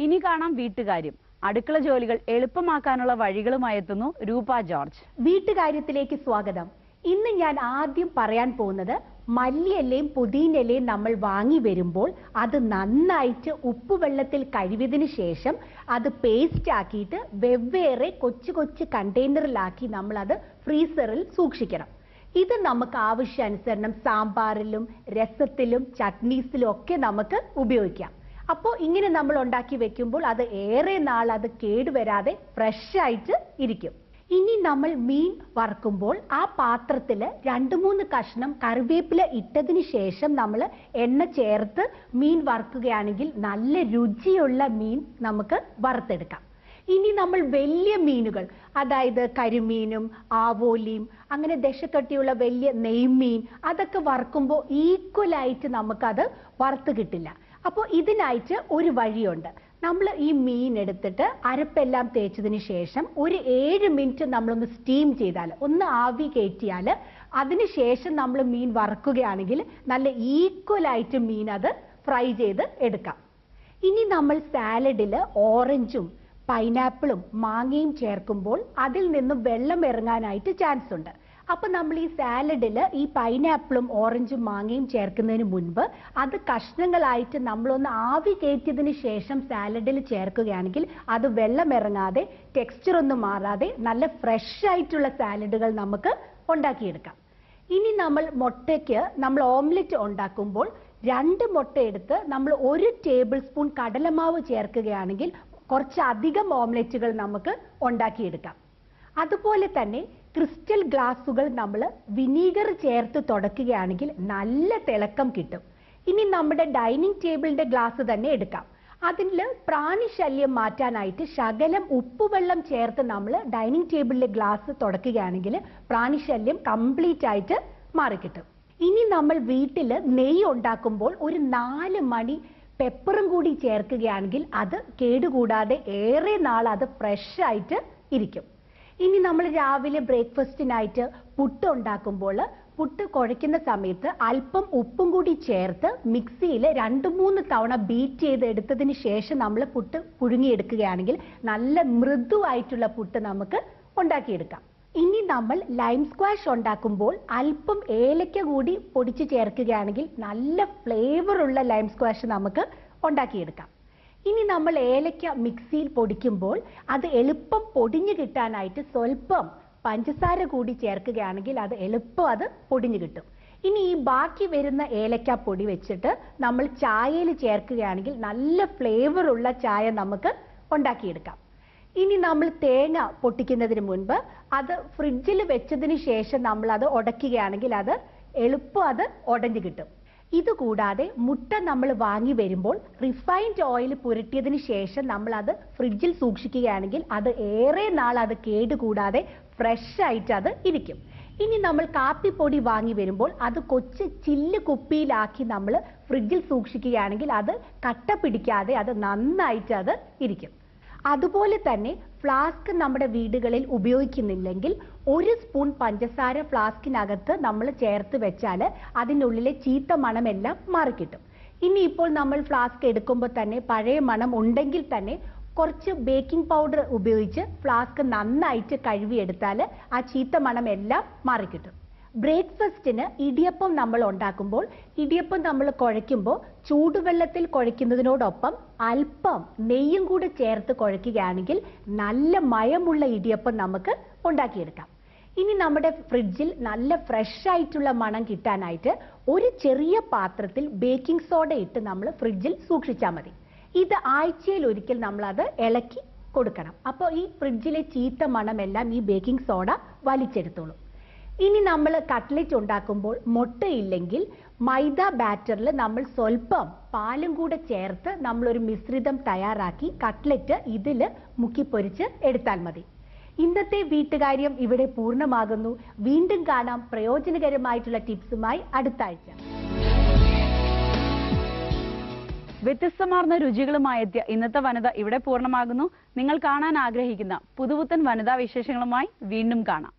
ഇനി കാണാം വീട്ടുകാര്യം. അടുക്കള ജോലികൾ എളുപ്പമാക്കാനുള്ള വഴികളുമായി എത്തുന്നു രൂപ ജോർജ്. വീട്ടുകാര്യത്തിലേക്ക് സ്വാഗതം. ഇന്ന് ഞാൻ ആദ്യം പറയാൻ പോകുന്നത് മല്ലിയിലയും പുതിനയിലയും നമ്മൾ വാങ്ങി വരുമ്പോൾ അത് നന്നായിട്ട് ഉപ്പുവെള്ളത്തിൽ കഴുകിയതിനു ശേഷം അത് പേസ്റ്റ് ആക്കിയിട്ട് വെവ്വേറെ കൊച്ചു കൊച്ചു കണ്ടെയ്നറിലാക്കി നമ്മൾ അത് ഫ്രീസറിൽ സൂക്ഷിക്കണം. ഇത് നമുക്ക് ആവശ്യാനുസരണം സാമ്പാറിലും രസത്തിലും ചട്നീസിലും ഒക്കെ നമുക്ക് ഉപയോഗിക്കാം. അപ്പോൾ ഇങ്ങനെ നമ്മൾ ഉണ്ടാക്കി വെക്കുമ്പോൾ അത് ഏറെ നാൾ അത് കേടുവരാതെ ഫ്രഷ് ആയിട്ട് ഇരിക്കും. ഇനി നമ്മൾ മീൻ വറുക്കുമ്പോൾ ആ പാത്രത്തിൽ 2-3 കഷ്ണം കറിവേപ്പില ഇട്ടതിന് ശേഷം നമ്മൾ എണ്ണ ചേർത്ത് മീൻ വറുക്കുകയാണെങ്കിൽ നല്ല രുചിയുള്ള മീൻ നമുക്ക് വറുത്തെടുക്കാം. ഇനി നമ്മൾ വലിയ മീനുകൾ, അതായത് കരിമീനും ആവോലിയും അങ്ങനെ ദശക്കട്ടിയുള്ള വലിയ നെയ്മീൻ, അതൊക്കെ വറുക്കുമ്പോൾ ഈക്വലായിട്ട് നമുക്കത് വറുത്ത് കിട്ടില്ല. അപ്പോൾ ഇതിനായിട്ട് ഒരു വഴിയുണ്ട്. നമ്മൾ ഈ മീൻ എടുത്തിട്ട് അരപ്പെല്ലാം തേച്ചതിന് ശേഷം ഒരു 7 മിനിറ്റ് നമ്മളൊന്ന് സ്റ്റീം ചെയ്താൽ, ഒന്ന് ആവി കയറ്റിയാൽ അതിനുശേഷം നമ്മൾ മീൻ വറുക്കുകയാണെങ്കിൽ നല്ല ഈക്വലായിട്ട് മീൻ അത് ഫ്രൈ ചെയ്ത് എടുക്കാം. ഇനി നമ്മൾ സാലഡിൽ ഓറഞ്ചും പൈനാപ്പിളും മാങ്ങയും ചേർക്കുമ്പോൾ അതിൽ നിന്നും വെള്ളം ഇറങ്ങാനായിട്ട് ചാൻസ് ഉണ്ട്. അപ്പൊ നമ്മൾ ഈ സാലഡിൽ ഈ പൈനാപ്പിളും ഓറഞ്ചും മാങ്ങയും ചേർക്കുന്നതിന് മുൻപ് അത് കഷ്ണങ്ങളായിട്ട് നമ്മളൊന്ന് ആവി കയറ്റിയതിന് ശേഷം സാലഡിൽ ചേർക്കുകയാണെങ്കിൽ അത് വെള്ളം ഇറങ്ങാതെ ടെക്സ്ചർ ഒന്നും മാറാതെ നല്ല ഫ്രഷ് ആയിട്ടുള്ള സാലഡുകൾ നമുക്ക് ഉണ്ടാക്കിയെടുക്കാം. ഇനി നമ്മൾ മുട്ടയ്ക്ക് നമ്മൾ ഓംലെറ്റ് ഉണ്ടാക്കുമ്പോൾ 2 മുട്ട എടുത്ത് നമ്മൾ 1 ടേബിൾ സ്പൂൺ കടലമാവ് ചേർക്കുകയാണെങ്കിൽ കുറച്ചധികം ഓംലെറ്റുകൾ നമുക്ക് ഉണ്ടാക്കിയെടുക്കാം. അതുപോലെ തന്നെ ക്രിസ്റ്റൽ ഗ്ലാസുകൾ നമ്മൾ വിനീഗർ ചേർത്ത് തുടക്കുകയാണെങ്കിൽ നല്ല തിളക്കം കിട്ടും. ഇനി നമ്മുടെ ഡൈനിങ് ടേബിളിന്റെ ഗ്ലാസ് തന്നെ എടുക്കാം. അതിൽ പ്രാണിശല്യം മാറ്റാനായിട്ട് ശകലം ഉപ്പുവെള്ളം ചേർത്ത് നമ്മൾ ഡൈനിങ് ടേബിളിലെ ഗ്ലാസ് തുടക്കുകയാണെങ്കിൽ പ്രാണിശല്യം കംപ്ലീറ്റ് ആയിട്ട് മാറിക്കിട്ടും. ഇനി നമ്മൾ വീട്ടിൽ നെയ്യ് ഉണ്ടാക്കുമ്പോൾ ഒരു 4 മണി പെപ്പറും കൂടി ചേർക്കുകയാണെങ്കിൽ അത് കേടുകൂടാതെ ഏറെ നാൾ അത് ഫ്രഷ് ആയിട്ട് ഇരിക്കും. ഇനി നമ്മൾ രാവിലെ ബ്രേക്ക്ഫാസ്റ്റിനായിട്ട് പുട്ട് ഉണ്ടാക്കുമ്പോൾ പുട്ട് കുഴയ്ക്കുന്ന സമയത്ത് അല്പം ഉപ്പും കൂടി ചേർത്ത് മിക്സിയിൽ 2-3 തവണ ബീറ്റ് ചെയ്ത് എടുത്തതിന് ശേഷം നമ്മൾ പുട്ട് പുഴുങ്ങിയെടുക്കുകയാണെങ്കിൽ നല്ല മൃദുവായിട്ടുള്ള പുട്ട് നമുക്ക് ഉണ്ടാക്കിയെടുക്കാം. ഇനി നമ്മൾ ലൈം സ്ക്വാഷ് ഉണ്ടാക്കുമ്പോൾ അല്പം ഏലക്ക കൂടി പൊടിച്ച് ചേർക്കുകയാണെങ്കിൽ നല്ല ഫ്ലേവറുള്ള ലൈം സ്ക്വാഷ് നമുക്ക് ഉണ്ടാക്കിയെടുക്കാം. ഇനി നമ്മൾ ഏലക്ക മിക്സിയിൽ പൊടിക്കുമ്പോൾ അത് എളുപ്പം പൊടിഞ്ഞു കിട്ടാനായിട്ട് സ്വല്പം പഞ്ചസാര കൂടി ചേർക്കുകയാണെങ്കിൽ അത് എളുപ്പം അത് പൊടിഞ്ഞു കിട്ടും. ഇനി ഈ ബാക്കി വരുന്ന ഏലക്ക പൊടി വെച്ചിട്ട് നമ്മൾ ചായയിൽ ചേർക്കുകയാണെങ്കിൽ നല്ല ഫ്ലേവറുള്ള ചായ നമുക്ക് ഉണ്ടാക്കിയെടുക്കാം. ഇനി നമ്മൾ തേങ്ങ പൊട്ടിക്കുന്നതിന് മുൻപ് അത് ഫ്രിഡ്ജിൽ വെച്ചതിന് ശേഷം നമ്മൾ അത് ഉടയ്ക്കുകയാണെങ്കിൽ അത് എളുപ്പം അത് ഉടഞ്ഞു കിട്ടും. ഇതുകൂടാതെ മുട്ട നമ്മൾ വാങ്ങി വരുമ്പോൾ റിഫൈൻഡ് ഓയിൽ പുരട്ടിയതിന് ശേഷം നമ്മൾ അത് ഫ്രിഡ്ജിൽ സൂക്ഷിക്കുകയാണെങ്കിൽ അത് ഏറെ നാൾ അത് കേടുകൂടാതെ ഫ്രഷ് ആയിട്ട് അത് ഇരിക്കും. ഇനി നമ്മൾ കാപ്പിപ്പൊടി വാങ്ങി വരുമ്പോൾ അത് കൊച്ചു ചില്ല് കുപ്പിയിലാക്കി നമ്മൾ ഫ്രിഡ്ജിൽ സൂക്ഷിക്കുകയാണെങ്കിൽ അത് കട്ട പിടിക്കാതെ അത് നന്നായിട്ട് അത് ഇരിക്കും. അതുപോലെ തന്നെ ഫ്ലാസ്ക് നമ്മുടെ വീടുകളിൽ ഉപയോഗിക്കുന്നില്ലെങ്കിൽ 1 സ്പൂൺ പഞ്ചസാര ഫ്ലാസ്കിനകത്ത് നമ്മൾ ചേർത്ത് വെച്ചാൽ അതിനുള്ളിലെ ചീത്ത മണമെല്ലാം മാറിക്കിട്ടും. ഇനിയിപ്പോൾ നമ്മൾ ഫ്ലാസ്ക് എടുക്കുമ്പോൾ തന്നെ പഴയ മണം ഉണ്ടെങ്കിൽ തന്നെ കുറച്ച് ബേക്കിംഗ് പൗഡർ ഉപയോഗിച്ച് ഫ്ലാസ്ക് നന്നായിട്ട് കഴുകിയെടുത്താൽ ആ ചീത്ത മണമെല്ലാം മാറിക്കിട്ടും. ബ്രേക്ക്ഫാസ്റ്റിന് ഇടിയപ്പം നമ്മൾ ഉണ്ടാക്കുമ്പോൾ ഇടിയപ്പം നമ്മൾ കുഴയ്ക്കുമ്പോൾ ചൂടുവെള്ളത്തിൽ കുഴയ്ക്കുന്നതിനോടൊപ്പം അല്പം നെയ്യും കൂടി ചേർത്ത് കുഴയ്ക്കുകയാണെങ്കിൽ നല്ല മയമുള്ള ഇടിയപ്പം നമുക്ക് ഉണ്ടാക്കിയെടുക്കാം. ഇനി നമ്മുടെ ഫ്രിഡ്ജിൽ നല്ല ഫ്രഷ് ആയിട്ടുള്ള മണം കിട്ടാനായിട്ട് ഒരു ചെറിയ പാത്രത്തിൽ ബേക്കിംഗ് സോഡ ഇട്ട് നമ്മൾ ഫ്രിഡ്ജിൽ സൂക്ഷിച്ചാൽ മതി. ഇത് ആഴ്ചയിൽ ഒരിക്കൽ നമ്മൾ അത് ഇളക്കി കൊടുക്കണം. അപ്പോൾ ഈ ഫ്രിഡ്ജിലെ ചീത്ത മണമെല്ലാം ഈ ബേക്കിംഗ് സോഡ വലിച്ചെടുത്തോളും. ഇനി നമ്മൾ കട്ട്ലറ്റ് ഉണ്ടാക്കുമ്പോൾ മുട്ടയില്ലെങ്കിൽ മൈദ ബാറ്ററിൽ നമ്മൾ സ്വല്പം പാലും കൂടെ ചേർത്ത് നമ്മളൊരു മിശ്രിതം തയ്യാറാക്കി കട്ട്ലറ്റ് ഇതിൽ മുക്കിപ്പൊരിച്ച് എടുത്താൽ മതി. ഇന്നത്തെ വീട്ടുകാര്യം ഇവിടെ പൂർണ്ണമാകുന്നു. വീണ്ടും കാണാം പ്രയോജനകരമായിട്ടുള്ള ടിപ്സുമായി അടുത്ത ആഴ്ച. വ്യത്യസ്തമാർന്ന രുചികളുമായി എത്തിയ ഇന്നത്തെ വനിത ഇവിടെ പൂർണ്ണമാകുന്നു. നിങ്ങൾ കാണാൻ ആഗ്രഹിക്കുന്ന പുതുപുത്തൻ വനിതാ വിശേഷങ്ങളുമായി വീണ്ടും കാണാം.